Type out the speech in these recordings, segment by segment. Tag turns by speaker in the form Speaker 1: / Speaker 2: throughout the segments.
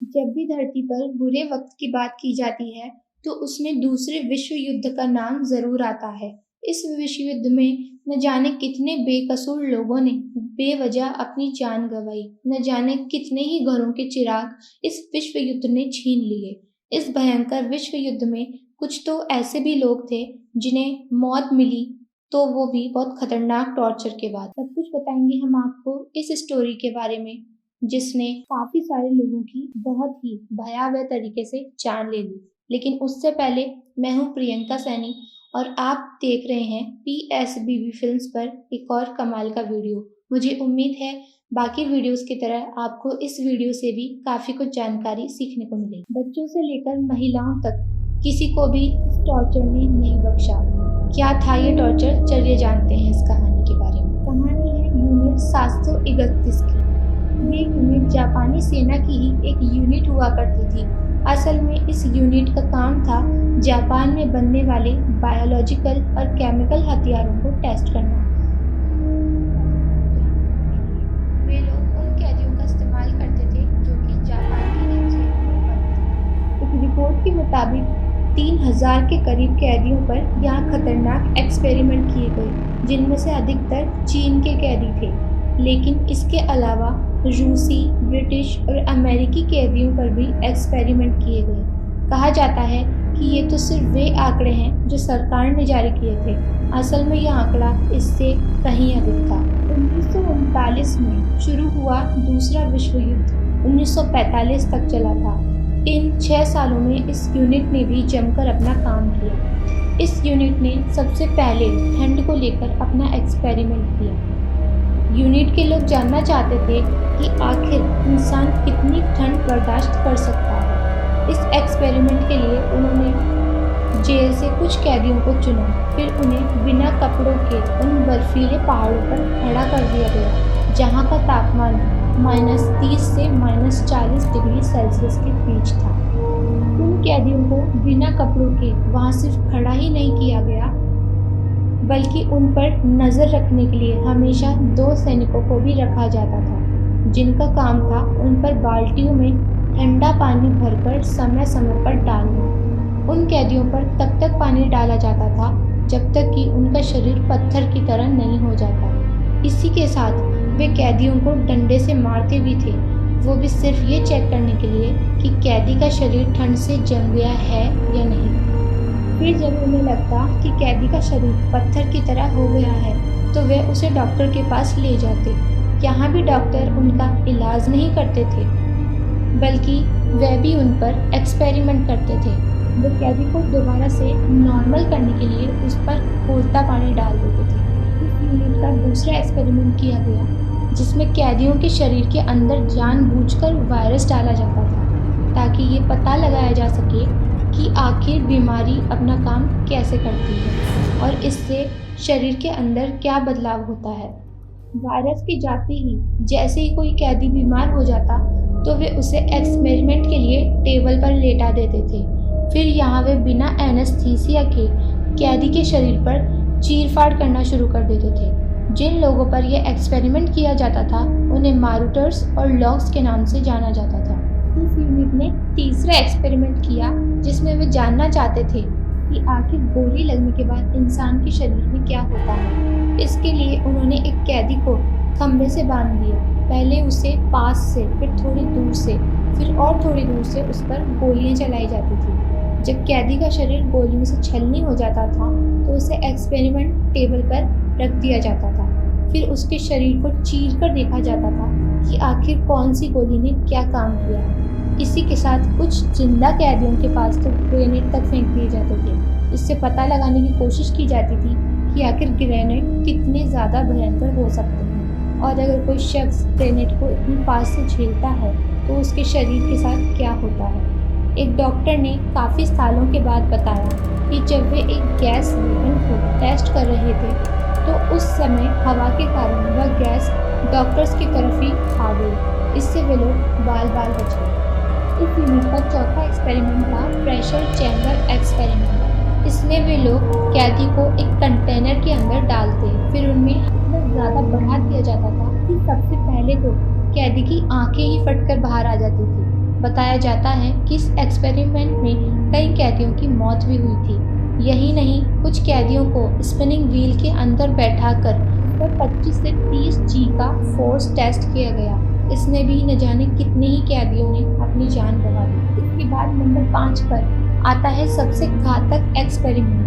Speaker 1: जब भी धरती पर बुरे वक्त की बात की जाती है, तो उसमें दूसरे विश्व युद्ध का नाम ज़रूर आता है। इस विश्व युद्ध में न जाने कितने बेकसूर लोगों ने बेवजह अपनी जान गंवाई, न जाने कितने ही घरों के चिराग इस विश्व युद्ध ने छीन लिए। इस भयंकर विश्व युद्ध में कुछ तो ऐसे भी लोग थे जिन्हें मौत मिली, तो वो भी बहुत खतरनाक टॉर्चर के बाद। सब कुछ बताएंगे हम आपको इस स्टोरी के बारे में, जिसने काफ़ी सारे लोगों की बहुत ही भयावह तरीके से जान ले ली। लेकिन उससे पहले मैं हूँ प्रियंका सैनी और आप देख रहे हैं PSBB फिल्म्स पर एक और कमाल का वीडियो। मुझे उम्मीद है बाकी वीडियोस की तरह आपको इस वीडियो से भी काफ़ी कुछ जानकारी सीखने को मिलेगी। बच्चों से लेकर महिलाओं तक किसी को भी इस टॉर्चर ने नहीं बख्शा। क्या था ये टॉर्चर, चलिए जानते हैं इस कहानी के बारे में। कहानी है यूनिट 731 की। ये यूनिट जापानी सेना की ही एक यूनिट हुआ करती थी। असल में इस यूनिट का काम था जापान में बनने वाले बायोलॉजिकल और केमिकल हथियारों को टेस्ट करना। वे लोग उन कैदियों का इस्तेमाल करते थे जो कि जापान की जेल में बंद थे। एक रिपोर्ट के मुताबिक 3000 के करीब कैदियों पर यहाँ खतरनाक एक्सपेरिमेंट किए गए, जिनमें से अधिकतर चीन के कैदी थे। लेकिन इसके अलावा रूसी, ब्रिटिश और अमेरिकी कैदियों पर भी एक्सपेरिमेंट किए गए। कहा जाता है कि ये तो सिर्फ वे आंकड़े हैं जो सरकार ने जारी किए थे। असल में यह आंकड़ा इससे कहीं अधिक था। 1939 में शुरू हुआ दूसरा विश्व युद्ध 1945 तक चला था। इन 6 सालों में इस यूनिट ने भी जमकर अपना काम किया। इस यूनिट ने सबसे पहले ठंड को लेकर अपना एक्सपेरिमेंट किया। यूनिट के लोग जानना चाहते थे कि आखिर इंसान कितनी ठंड बर्दाश्त कर सकता है। इस एक्सपेरिमेंट के लिए उन्होंने जेल से कुछ कैदियों को चुना, फिर उन्हें बिना कपड़ों के उन बर्फीले पहाड़ों पर खड़ा कर दिया गया, जहाँ का तापमान -30 से -40 डिग्री सेल्सियस के बीच था। उन कैदियों को बिना कपड़ों के वहाँ सिर्फ खड़ा ही नहीं किया गया, बल्कि उन पर नज़र रखने के लिए हमेशा 2 सैनिकों को भी रखा जाता था, जिनका काम था उन पर बाल्टियों में ठंडा पानी भरकर समय समय पर डालना। उन कैदियों पर तब तक पानी डाला जाता था जब तक कि उनका शरीर पत्थर की तरह नहीं हो जाता। इसी के साथ वे कैदियों को डंडे से मारते भी थे, वो भी सिर्फ ये चेक करने के लिए कि कैदी का शरीर ठंड से जम गया है या नहीं। फिर जब उन्हें लगता कि कैदी का शरीर पत्थर की तरह हो गया है, तो वे उसे डॉक्टर के पास ले जाते। यहाँ भी डॉक्टर उनका इलाज नहीं करते थे, बल्कि वे भी उन पर एक्सपेरिमेंट करते थे। वे कैदी को दोबारा से नॉर्मल करने के लिए उस पर खौलता पानी डाल देते थे। इस यूनिट का दूसरा एक्सपेरिमेंट किया गया, जिसमें कैदियों के शरीर के अंदर जानबूझकर वायरस डाला जाता था, ताकि ये पता लगाया जा सके कि आखिर बीमारी अपना काम कैसे करती है और इससे शरीर के अंदर क्या बदलाव होता है। वायरस के जाते ही जैसे ही कोई कैदी बीमार हो जाता, तो वे उसे एक्सपेरिमेंट के लिए टेबल पर लेटा देते थे। फिर यहाँ वे बिना एनेस्थीसिया के कैदी के शरीर पर चीरफाड़ करना शुरू कर देते थे। जिन लोगों पर यह एक्सपेरिमेंट किया जाता था, उन्हें मारूटर्स और लॉग्स के नाम से जाना जाता था। इस यूनिट ने तीसरा एक्सपेरिमेंट किया, जिसमें वे जानना चाहते थे कि आखिर गोली लगने के बाद इंसान के शरीर में क्या होता है। इसके लिए उन्होंने एक कैदी को खंभे से बांध दिया। पहले उसे पास से, फिर थोड़ी दूर से, फिर और थोड़ी दूर से उस पर गोलियां चलाई जाती थी। जब कैदी का शरीर गोलियों से छलनी हो जाता था, तो उसे एक्सपेरिमेंट टेबल पर रख दिया जाता था। फिर उसके शरीर को चीर कर देखा जाता था कि आखिर कौन सी गोली ने क्या काम किया। इसी के साथ कुछ जिंदा कैदियों के पास तो ग्रेनेड तक फेंक दिए जाते थे। इससे पता लगाने की कोशिश की जाती थी कि आखिर ग्रेनेड कितने ज़्यादा भयंकर हो सकते हैं, और अगर कोई शख्स ग्रेनेड को इतनी पास से झेलता है तो उसके शरीर के साथ क्या होता है। एक डॉक्टर ने काफ़ी सालों के बाद बताया कि जब वे एक गैस वेपन को टेस्ट कर रहे थे, तो उस समय हवा के कारण वह गैस डॉक्टर्स की तरफ ही आ गई। इससे वे लोग बाल बाल बच गए। इस यूनिट का चौथा एक्सपेरिमेंट था प्रेशर चैम्बर एक्सपेरिमेंट। इसमें वे लोग कैदी को एक कंटेनर के अंदर डालते, फिर उनमें इतना ज़्यादा बढ़ा दिया जाता था कि सबसे पहले तो कैदी की आंखें ही फटकर बाहर आ जाती थी। बताया जाता है कि इस एक्सपेरिमेंट में कई कैदियों की मौत भी हुई थी। यही नहीं, कुछ कैदियों को स्पिनिंग व्हील के अंदर बैठाकर उस पर 25 से 30 जी का फोर्स टेस्ट किया गया। इसमें भी न जाने कितने ही कैदियों ने अपनी जान गंवा दी। इसके बाद नंबर 5 पर आता है सबसे घातक एक्सपेरिमेंट।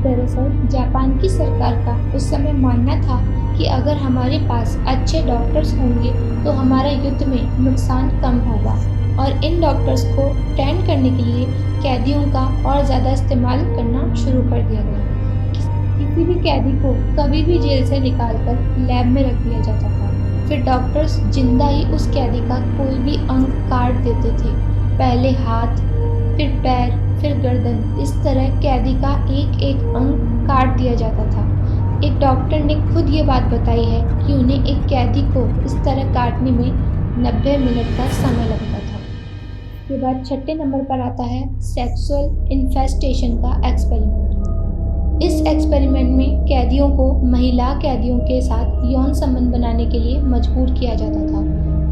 Speaker 1: दरअसल जापान की सरकार का उस समय मानना था कि अगर हमारे पास अच्छे डॉक्टर्स होंगे तो हमारा युद्ध में नुकसान कम होगा, और इन डॉक्टर्स को ट्रेन करने के लिए कैदियों का और ज़्यादा इस्तेमाल करना शुरू कर दिया गया। किसी भी कैदी को कभी भी जेल से निकालकर लैब में रख दिया जाता था। फिर डॉक्टर्स जिंदा ही उस कैदी का कोई भी अंग काट देते थे। पहले हाथ, फिर पैर, फिर गर्दन, इस तरह कैदी का एक एक अंग काट दिया जाता था। एक डॉक्टर ने खुद ये बात बताई है कि उन्हें एक कैदी को इस तरह काटने में 90 मिनट का समय लगता था। इसके बाद छठे नंबर पर आता है सेक्सुअल इन्फेस्टेशन का एक्सपेरिमेंट। इस एक्सपेरिमेंट में कैदियों को महिला कैदियों के साथ यौन संबंध बनाने के लिए मजबूर किया जाता था।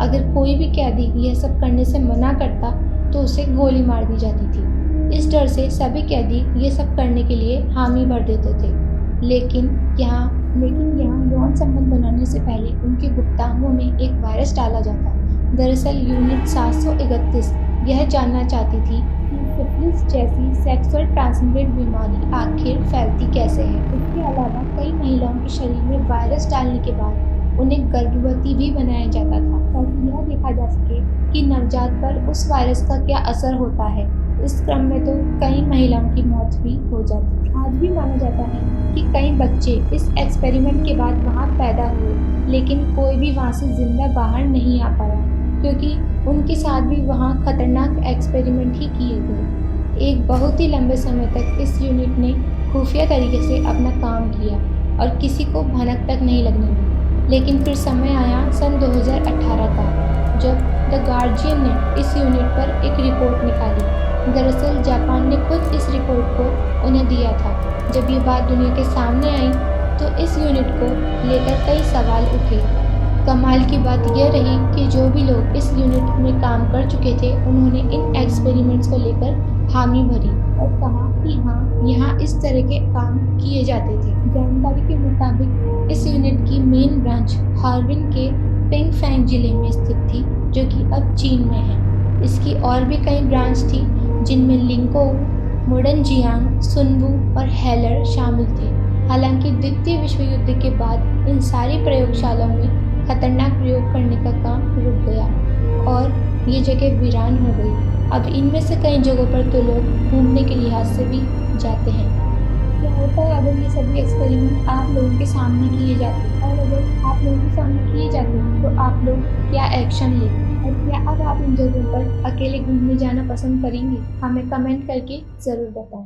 Speaker 1: अगर कोई भी कैदी यह सब करने से मना करता तो उसे गोली मार दी जाती थी। इस डर से सभी कैदी ये सब करने के लिए हामी भर देते थे। लेकिन यहाँ यौन संबंध बनाने से पहले उनके गुप्तांगों में एक वायरस डाला जाता। दरअसल यूनिट 731 यह जानना चाहती थी कि सिफिलिस जैसी सेक्सुअल ट्रांसमिटेड बीमारी आखिर फैलती कैसे है। इसके अलावा कई महिलाओं के शरीर में वायरस डालने के बाद उन्हें गर्भवती भी बनाया जाता था, ताकि यह देखा जा सके कि नवजात पर उस वायरस का क्या असर होता है। इस क्रम में तो कई महिलाओं की मौत भी हो जाती थी। आज भी माना जाता है कि कई बच्चे इस एक्सपेरिमेंट के बाद वहाँ पैदा हुए, लेकिन कोई भी वहाँ से जिंदा बाहर नहीं आ पाया, क्योंकि उनके साथ भी वहाँ खतरनाक एक्सपेरिमेंट ही किए गए। एक बहुत ही लंबे समय तक इस यूनिट ने खुफिया तरीके से अपना काम किया और किसी को भनक तक नहीं लगने दी। लेकिन फिर समय आया सन 2018 का, जब द गार्जियन ने इस यूनिट पर एक रिपोर्ट निकाली। दरअसल जापान ने खुद इस रिपोर्ट को उन्हें दिया था। जब ये बात दुनिया के सामने आई तो इस यूनिट को लेकर कई सवाल उठे। कमाल की बात यह रही कि जो भी लोग इस यूनिट में काम कर चुके थे, उन्होंने इन एक्सपेरिमेंट्स को लेकर हामी भरी और कहा कि हाँ, यहाँ इस तरह के काम किए जाते थे। जानकारी के मुताबिक इस यूनिट की मेन ब्रांच हार्बिन के पिंगफैंग जिले में स्थित थी, जो कि अब चीन में है। इसकी और भी कई ब्रांच थी, जिनमें लिंकोंग, मुडनजियांग, सुनबू और हेलर शामिल थे। हालांकि द्वितीय विश्व युद्ध के बाद इन सारी प्रयोगशालाओं में खतरनाक प्रयोग करने का काम रुक गया और ये जगह वीरान हो गई। अब इनमें से कई जगहों पर तो लोग घूमने के लिहाज से भी जाते हैं। क्या होता है अगर ये सभी एक्सपेरिमेंट आप लोगों के सामने किए जाते, और अगर आप लोगों के सामने किए जाते तो आप लोग क्या एक्शन लेते, और क्या अब आप इन जगहों पर अकेले घूमने जाना पसंद करेंगे? हमें कमेंट करके ज़रूर बताएं।